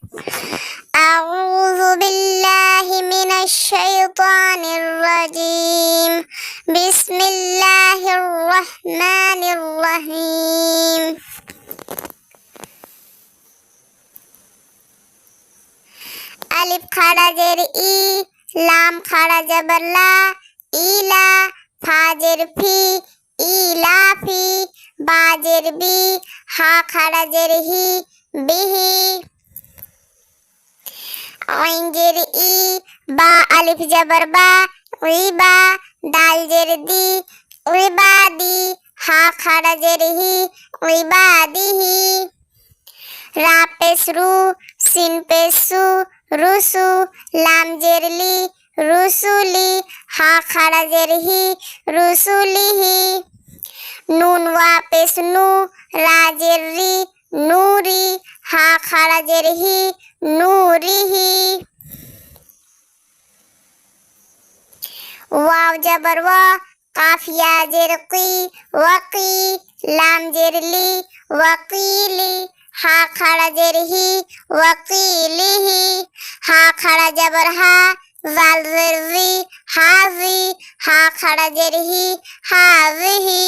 أعوذ بالله من الشيطان الرجيم بسم الله الرحمن الرحيم ألف خڑا زیر ای لام خڑا زبر لا ইলা ফাজের ফি ইলাফি বাজের বি হা খাড়া জের হি বিহি আইন জের ই বা আলিফ জবর বা রিবা দাল জের দি রিবাদি হা খাড়া জের হি রিবাদিহি রা পেশ রু সিন পেশ সু রুসু লাম জের লি রুসুলি হা খাড়া জের হি রুসুলিহি নুন ওয়া পেশ নু রা জের রি নূরি হা খাড়া জের হি নূরিহি ওয়াও জবর ওয়া কাফ ইয়া জের কি ওয়াকি লাম জের লি ওয়াকিলি হা খাড়া জের হি ওয়াকিলিহি হা খাড়া জবর হা জাল জের জি হাজি হা খাড়া জের হি হাজিহি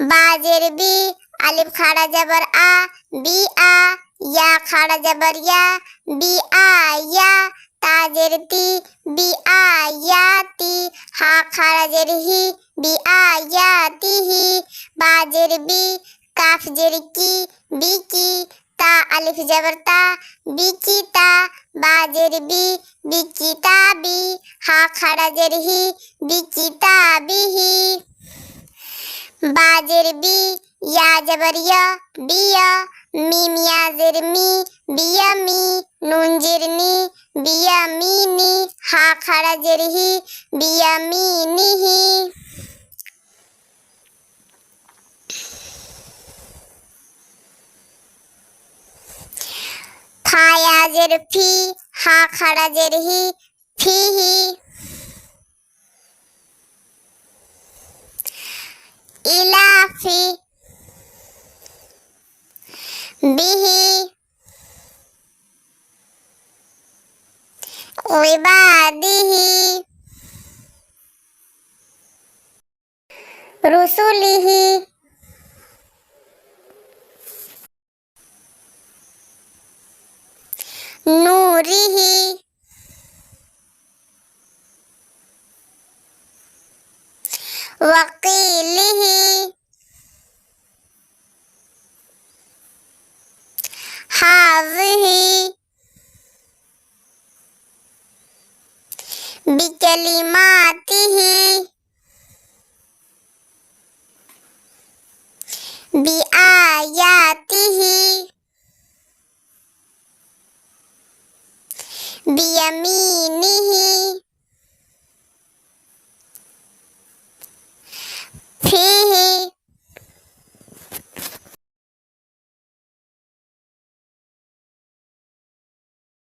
বা জের বি আলিফ খাড়া জবর আ বি আ ইয়া খাড়া জবর ইয়া বি আ ইয়া তা জের তি বি আ ইয়াতি হা খাড়া জের হি বি আ ইয়াতিহি বা জের বি কাফ জের কি বি কি তা আলিফ জবর তা বি কি তা বা জের বি বি কি তা বি হা খাড়া জের হি বি কি তা বিহি বা জের বি ইয়া জবর ইয়া বিয়া মিম ইয়া জের মি বিয়া মি নুন জের নি বিয়া মিনি হা খাড়া জের হি বিয়া মিনিহি ফা ইয়া জের ফি হা খাড়া জের হি ফিহি ইলাফি বিহি ইবাদিহি রুসুলিহি নূরিহি ওয়াকিলিহি হাযিহি বিকালিমাতিহি বিআয়াতিহি বিয়ামিনিহি